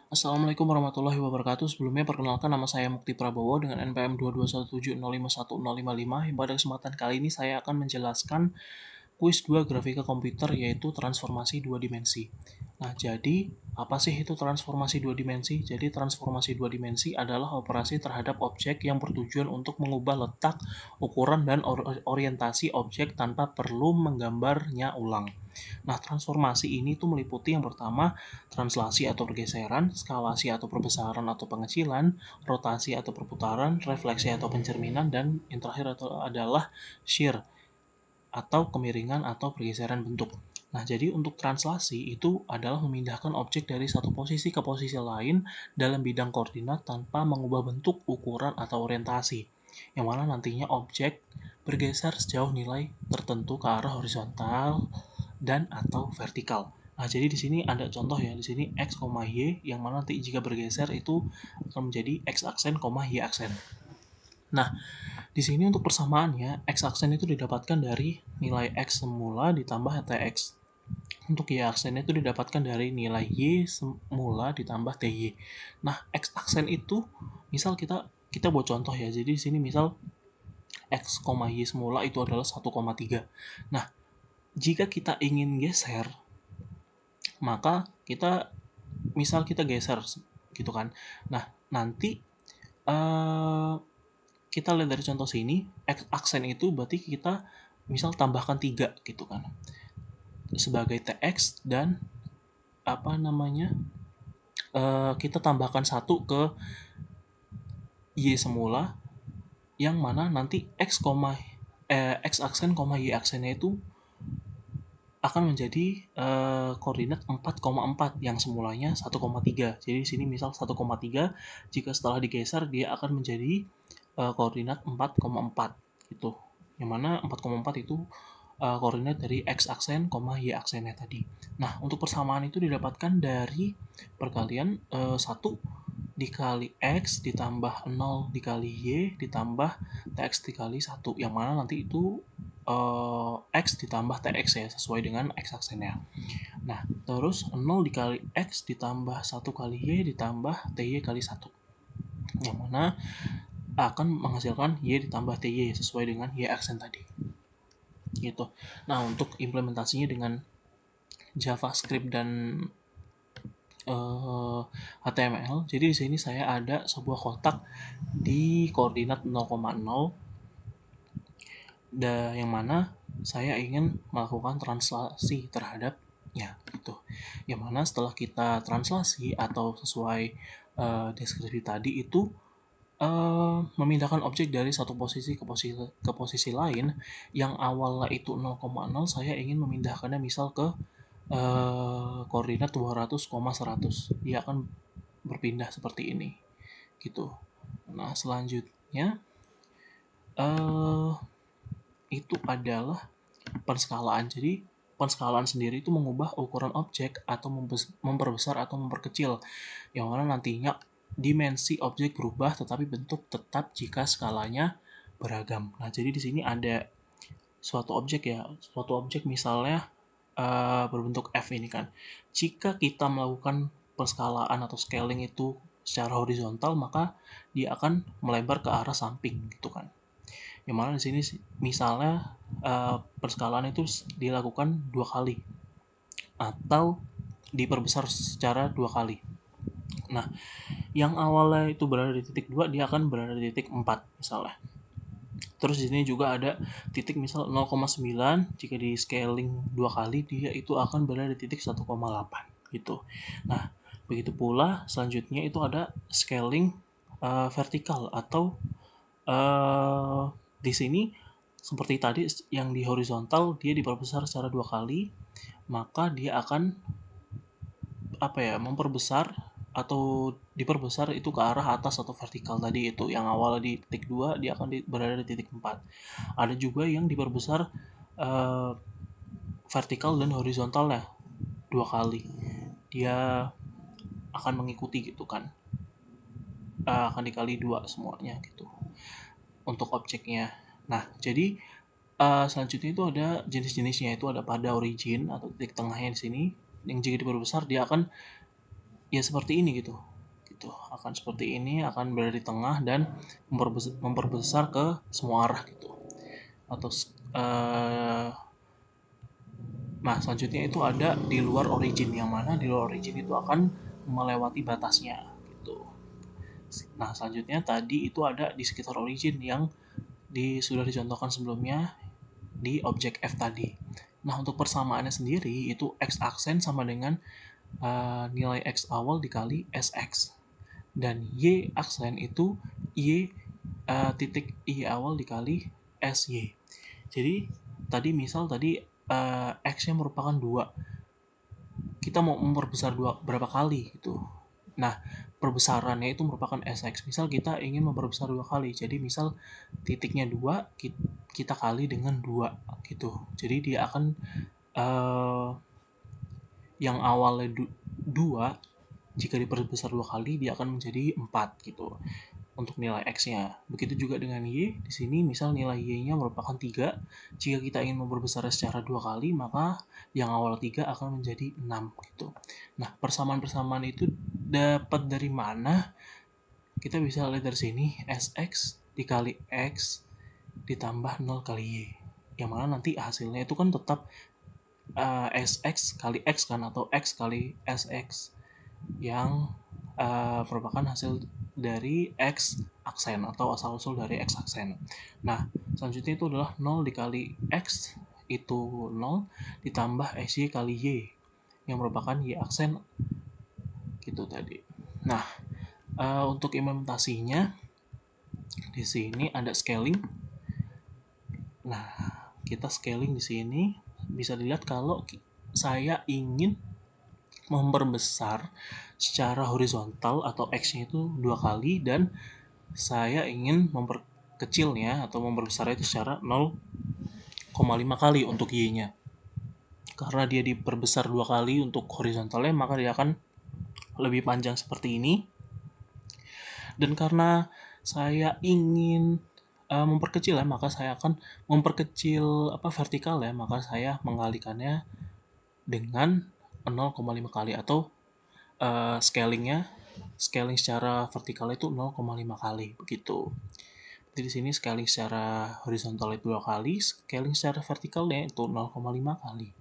Assalamualaikum warahmatullahi wabarakatuh. Sebelumnya perkenalkan nama saya Mukti Prabowo dengan NPM 22170511055. Pada kesempatan kali ini saya akan menjelaskan kuis 2 grafika komputer yaitu transformasi dua dimensi. Nah, jadi apa sih itu transformasi dua dimensi? Jadi transformasi dua dimensi adalah operasi terhadap objek yang bertujuan untuk mengubah letak, ukuran, dan orientasi objek tanpa perlu menggambarnya ulang. Nah, transformasi ini tuh meliputi yang pertama translasi atau pergeseran, skalasi atau perbesaran atau pengecilan, rotasi atau perputaran, refleksi atau pencerminan, dan yang terakhir adalah shear atau kemiringan atau pergeseran bentuk. Nah, jadi untuk translasi itu adalah memindahkan objek dari satu posisi ke posisi lain dalam bidang koordinat tanpa mengubah bentuk, ukuran, atau orientasi. Yang mana nantinya objek bergeser sejauh nilai tertentu ke arah horizontal dan atau vertikal. Nah, jadi di sini ada contoh ya, di sini x, y yang mana nanti jika bergeser itu akan menjadi x aksen, y aksen. Nah, di sini untuk persamaannya, x aksen itu didapatkan dari nilai x semula ditambah tx. Untuk y aksen itu didapatkan dari nilai y semula ditambah ty. Nah, x aksen itu misal kita buat contoh ya. Jadi di sini misal x, y semula itu adalah 1,3. Nah, jika kita ingin geser, maka kita geser gitu kan. Nah, nanti eh, kita lihat dari contoh sini, x aksen itu berarti kita misal tambahkan 3 gitu kan. Sebagai tx dan apa namanya? Kita tambahkan 1 ke y semula yang mana nanti x aksen, y aksennya itu akan menjadi koordinat 4,4 yang semulanya 1,3. Jadi di sini misal 1,3 jika setelah digeser dia akan menjadi koordinat 4,4 gitu. Yang mana 4,4 itu koordinat dari x aksen, y aksennya tadi. Nah, untuk persamaan itu didapatkan dari perkalian 1 dikali x ditambah 0 dikali y ditambah tx dikali 1 yang mana nanti itu x ditambah tx ya sesuai dengan x aksennya. Nah, terus 0 dikali x ditambah 1 kali y ditambah ty kali 1 yang mana akan menghasilkan y ditambah ty sesuai dengan y aksen tadi. Gitu. Nah, untuk implementasinya dengan JavaScript dan HTML. Jadi di sini saya ada sebuah kotak di koordinat 0,0 yang mana saya ingin melakukan translasi terhadapnya gitu. Yang mana setelah kita translasi atau sesuai deskripsi tadi itu memindahkan objek dari satu posisi ke posisi lain yang awalnya itu 0,0 saya ingin memindahkannya misal ke koordinat 200,100. Dia akan berpindah seperti ini gitu. Nah, selanjutnya eh itu adalah penskalaan. Jadi penskalaan sendiri itu mengubah ukuran objek atau memperbesar atau memperkecil yang mana nantinya dimensi objek berubah tetapi bentuk tetap jika skalanya beragam. Nah, jadi di sini ada suatu objek misalnya berbentuk F ini kan. Jika kita melakukan penskalaan atau scaling itu secara horizontal, maka dia akan melebar ke arah samping gitu kan. Yang mana di sini misalnya perskalaan itu dilakukan 2 kali atau diperbesar secara 2 kali. Nah, yang awalnya itu berada di titik 2 dia akan berada di titik 4 misalnya. Terus di sini juga ada titik misal 0,9 jika di scaling 2 kali dia itu akan berada di titik 1,8 gitu. Nah, begitu pula selanjutnya itu ada scaling vertikal atau di sini seperti tadi yang di horizontal dia diperbesar secara 2 kali, maka dia akan memperbesar atau diperbesar itu ke arah atas atau vertikal tadi itu. Yang awalnya di titik 2 dia akan berada di titik 4. Ada juga yang diperbesar vertikal dan horizontal ya 2 kali. Dia akan mengikuti gitu kan. Akan dikali 2 semuanya gitu untuk objeknya. Nah, jadi selanjutnya itu ada jenis-jenisnya, itu ada pada origin atau titik tengahnya di sini yang jika diperbesar dia akan ya seperti ini gitu. Gitu. Akan seperti ini, akan berada di tengah dan memperbesar ke semua arah gitu. Atau nah, selanjutnya itu ada di luar origin, yang mana di luar origin itu akan melewati batasnya gitu. Nah, selanjutnya tadi itu ada di sekitar origin yang sudah dicontohkan sebelumnya di objek F tadi. Nah, untuk persamaannya sendiri itu X aksen sama dengan nilai X awal dikali SX. Dan Y aksen itu Y titik Y awal dikali SY. Jadi tadi misal tadi X-nya merupakan 2. Kita mau memperbesar berapa kali gitu. Nah, perbesarannya itu merupakan SX. Misal kita ingin memperbesar 2 kali. Jadi misal titiknya 2 kita kali dengan 2 gitu. Jadi dia akan yang awalnya 2 jika diperbesar 2 kali dia akan menjadi 4 gitu untuk nilai X-nya. Begitu juga dengan Y, di sini misal nilai Y-nya merupakan 3, jika kita ingin memperbesarnya secara 2 kali, maka yang awal 3 akan menjadi 6 gitu. Nah, persamaan-persamaan itu dapat dari mana? Kita bisa lihat dari sini, SX dikali X ditambah 0 kali Y. Yang mana nanti hasilnya itu kan tetap SX kali X kan, atau X kali SX yang merupakan hasil dari X aksen atau asal-usul dari X aksen. Nah, selanjutnya itu adalah 0 dikali X itu 0 ditambah XY kali Y yang merupakan Y aksen gitu tadi. Nah, untuk implementasinya di sini ada scaling. Nah, kita scaling di sini bisa dilihat kalau saya ingin memperbesar secara horizontal atau X-nya itu 2 kali dan saya ingin memperkecilnya atau memperbesarnya itu secara 0,5 kali untuk Y-nya. Karena dia diperbesar 2 kali untuk horizontalnya, maka dia akan lebih panjang seperti ini. Dan karena saya ingin memperkecil ya, maka saya akan memperkecil vertikal ya, maka saya mengalihkannya dengan 0,5 kali atau scaling secara vertikal itu 0,5 kali begitu. Jadi di sini scaling secara horizontal itu 2 kali, scaling secara vertikalnya itu 0,5 kali.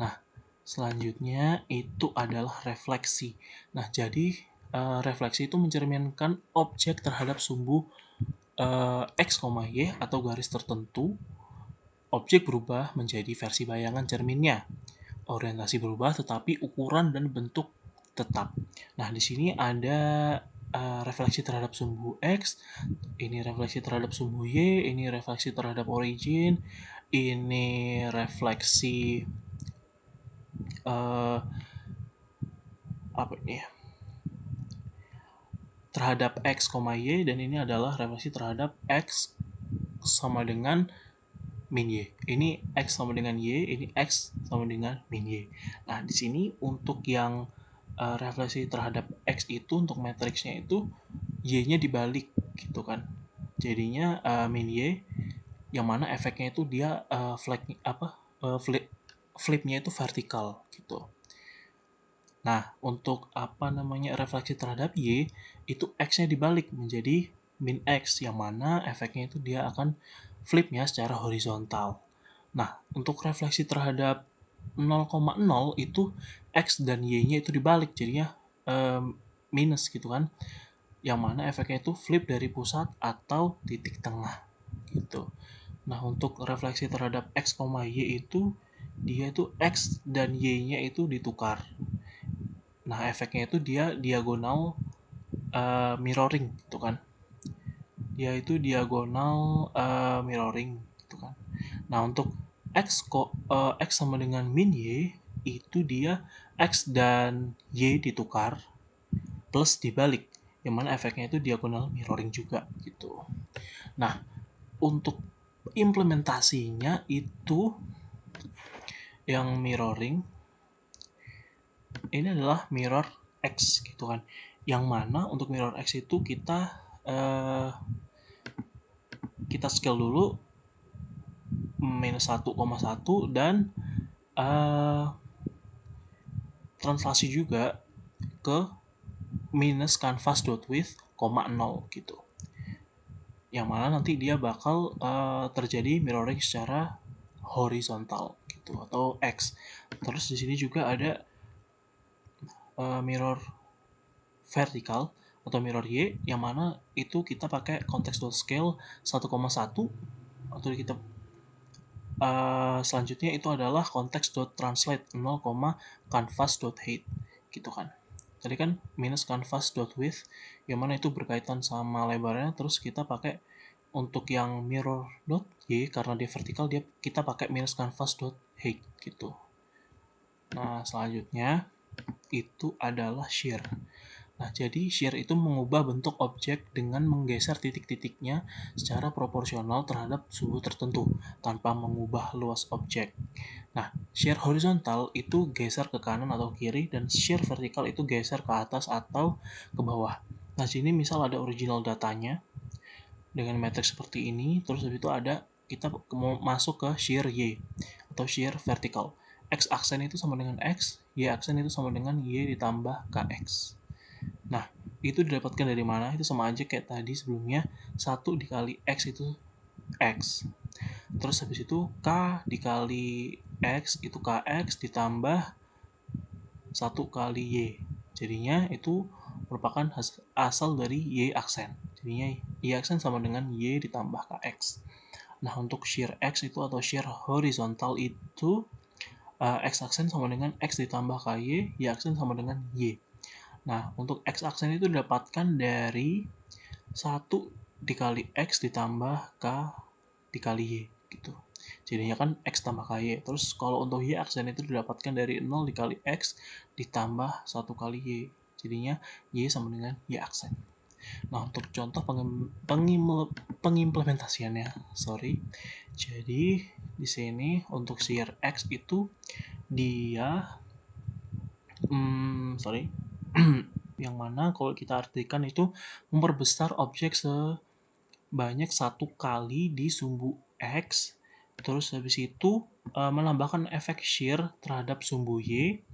Nah, selanjutnya itu adalah refleksi. Nah, jadi refleksi itu mencerminkan objek terhadap sumbu X, Y atau garis tertentu. Objek berubah menjadi versi bayangan cerminnya. Orientasi berubah tetapi ukuran dan bentuk tetap. Nah, di sini ada refleksi terhadap sumbu X, ini refleksi terhadap sumbu Y, ini refleksi terhadap origin, ini refleksi apa ini ya? Terhadap X, Y, dan ini adalah refleksi terhadap X sama dengan min Y. Ini X sama dengan Y, ini X sama dengan min Y. Nah, di sini untuk yang refleksi terhadap X itu untuk matriksnya itu Y-nya dibalik gitu kan. Jadinya min Y yang mana efeknya itu dia flipnya itu vertikal gitu. Nah, untuk refleksi terhadap Y itu X-nya dibalik menjadi min X yang mana efeknya itu dia akan flipnya secara horizontal. Nah, untuk refleksi terhadap 0,0 itu X dan Y-nya itu dibalik jadinya minus gitu kan. Yang mana efeknya itu flip dari pusat atau titik tengah gitu. Nah, untuk refleksi terhadap X, Y itu dia itu X dan Y-nya itu ditukar. Nah, efeknya itu dia diagonal mirroring gitu kan. Dia itu diagonal mirroring gitu kan. Nah, untuk X sama dengan min Y itu dia X dan Y ditukar plus dibalik. Yang mana efeknya itu diagonal mirroring juga gitu. Nah, untuk implementasinya itu yang mirroring ini adalah mirror X gitu kan. Yang mana untuk mirror X itu kita scale dulu minus 1,1 dan translasi juga ke minus canvas.width, 0 gitu. Yang mana nanti dia bakal terjadi mirroring secara horizontal gitu atau X. Terus di sini juga ada mirror vertikal atau mirror Y, yang mana itu kita pakai context.scale 1,1 atau kita selanjutnya itu adalah context.translate 0, canvas.height gitu kan. Tadi kan minus canvas.width, yang mana itu berkaitan sama lebarnya, terus kita pakai untuk yang mirror.y karena dia vertikal, kita pakai minus canvas.height gitu. Nah, selanjutnya itu adalah shear. Nah, jadi shear itu mengubah bentuk objek dengan menggeser titik-titiknya secara proporsional terhadap suhu tertentu tanpa mengubah luas objek. Nah, shear horizontal itu geser ke kanan atau kiri, dan shear vertikal itu geser ke atas atau ke bawah. Nah, sini misal ada original datanya dengan matriks seperti ini, terus habis itu ada kita mau masuk ke shear Y atau shear vertikal. X aksen itu sama dengan X, Y aksen itu sama dengan Y ditambah KX. Nah, itu didapatkan dari mana? Itu sama aja kayak tadi sebelumnya, 1 dikali X itu X. Terus habis itu K dikali X itu KX ditambah 1 kali Y. Jadinya itu merupakan asal dari Y aksen. Jadinya Y aksen sama dengan Y ditambah KX. Nah, untuk shear X itu atau shear horizontal itu X aksen sama dengan X ditambah KY, Y aksen sama dengan Y. Nah, untuk X aksen itu didapatkan dari 1 dikali X ditambah K dikali Y gitu. Jadinya kan X tambah KY. Terus kalau untuk Y aksen itu didapatkan dari 0 dikali X ditambah 1 kali Y. Jadinya Y sama dengan Y aksen. Nah, untuk contoh pengimplementasiannya, jadi di sini untuk shear X itu dia yang mana kalau kita artikan itu memperbesar objek sebanyak 1 kali di sumbu X, terus habis itu menambahkan efek shear terhadap sumbu Y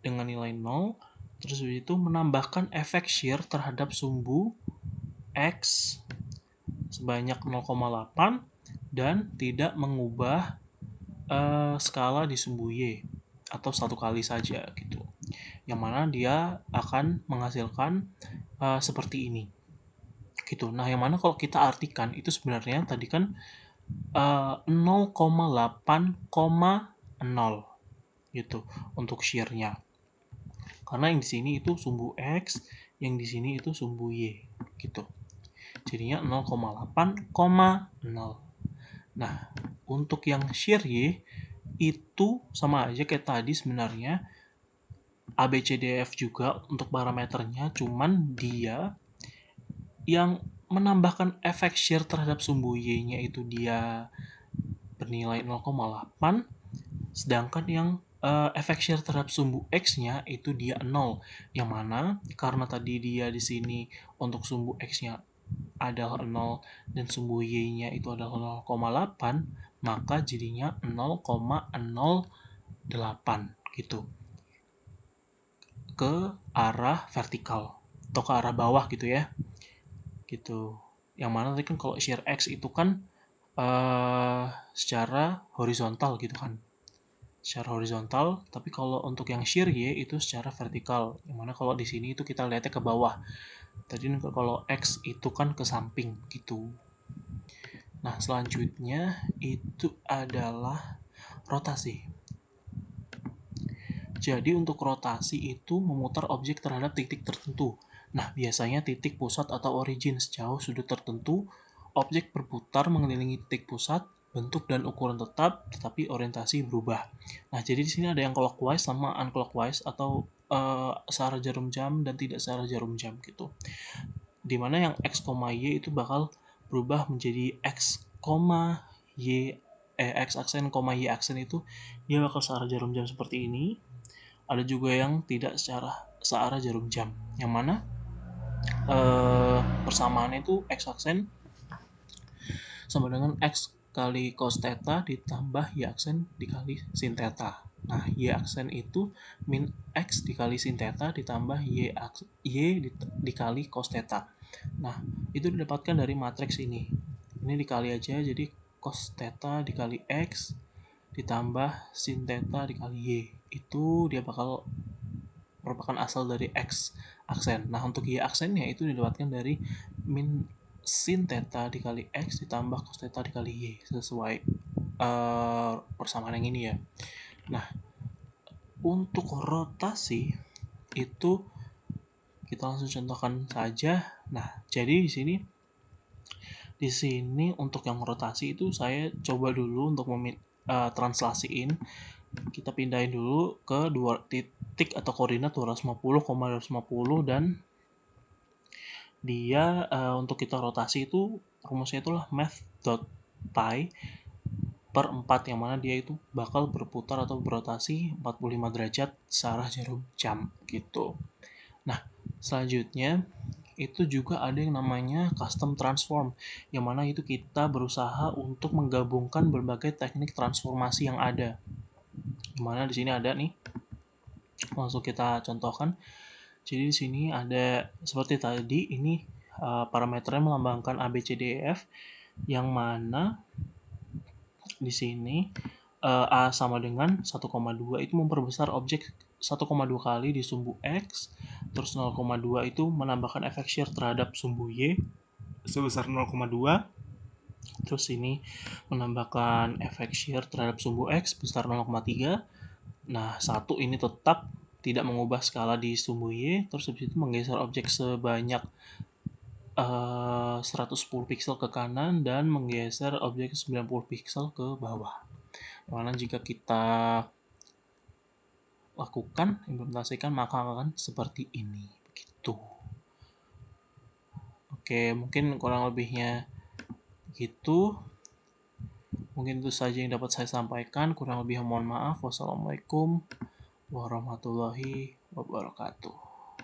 dengan nilai 0, terus habis itu menambahkan efek shear terhadap sumbu X sebanyak 0,8 dan tidak mengubah skala di sumbu Y atau 1 kali saja gitu, yang mana dia akan menghasilkan seperti ini gitu. Nah, yang mana kalau kita artikan itu sebenarnya tadi kan 0,8,0 gitu untuk shear-nya, karena yang di sini itu sumbu X, yang di sini itu sumbu Y gitu. Jadinya 0,8,0. Nah, untuk yang shear Y itu sama aja kayak tadi sebenarnya, ABCDF juga untuk parameternya, cuman dia yang menambahkan efek shear terhadap sumbu Y-nya itu dia bernilai 0,8, sedangkan yang efek shear terhadap sumbu X-nya itu dia 0, yang mana karena tadi dia di sini untuk sumbu X-nya adalah 0 dan sumbu Y-nya itu adalah 0,8, maka jadinya 0,08 gitu ke arah vertikal atau ke arah bawah gitu ya gitu. Yang mana tadi kan kalau shear X itu kan secara horizontal gitu kan, secara horizontal, tapi kalau untuk yang shear Y itu secara vertikal, yang mana kalau di sini itu kita lihatnya ke bawah. Tadi kalau X itu kan ke samping gitu. Nah, selanjutnya itu adalah rotasi. Jadi untuk rotasi itu memutar objek terhadap titik tertentu. Nah, biasanya titik pusat atau origin sejauh sudut tertentu, objek berputar mengelilingi titik pusat, bentuk dan ukuran tetap, tetapi orientasi berubah. Nah, jadi di sini ada yang clockwise sama unclockwise atau searah jarum jam dan tidak searah jarum jam gitu. Dimana yang X, Y itu bakal berubah menjadi X, Y, X aksen, Y aksen itu dia bakal searah jarum jam seperti ini. Ada juga yang tidak searah jarum jam, yang mana persamaannya itu X aksen sama dengan X kali cos theta ditambah Y aksen dikali sin theta Nah, Y aksen itu min X dikali sin theta ditambah Y dikali cos theta. Nah, itu didapatkan dari matriks ini. Ini dikali aja, jadi cos theta dikali X ditambah sin theta dikali Y. Itu dia bakal merupakan asal dari X aksen. Nah, untuk Y aksennya itu didapatkan dari min sin theta dikali X ditambah cos theta dikali Y. Sesuai persamaan yang ini ya. Nah, untuk rotasi itu kita langsung contohkan saja. Nah, jadi di sini untuk yang rotasi itu saya coba dulu untuk translasiin. Kita pindahin dulu ke dua titik atau koordinat 250,250 dan dia untuk kita rotasi itu rumusnya itulah math.pi per 4, yang mana dia itu bakal berputar atau berotasi 45 derajat searah jarum jam gitu. Nah, selanjutnya itu juga ada yang namanya custom transform, yang mana itu kita berusaha untuk menggabungkan berbagai teknik transformasi yang ada. Dimana di sini ada nih, langsung kita contohkan. Jadi di sini ada seperti tadi, ini parameternya melambangkan A, B, C, D, E, F, yang mana di sini A sama dengan 1,2 itu memperbesar objek 1,2 kali di sumbu X, terus 0,2 itu menambahkan efek shear terhadap sumbu Y sebesar 0,2, terus ini menambahkan efek shear terhadap sumbu X besar 0,3. Nah, 1 ini tetap tidak mengubah skala di sumbu Y, terus habis itu menggeser objek sebanyak 110 piksel ke kanan dan menggeser objek 90 piksel ke bawah. Mana jika kita lakukan, implementasikan, maka akan seperti ini. Begitu. Oke, mungkin kurang lebihnya gitu. Mungkin itu saja yang dapat saya sampaikan. Kurang lebih mohon maaf. Wassalamualaikum warahmatullahi wabarakatuh.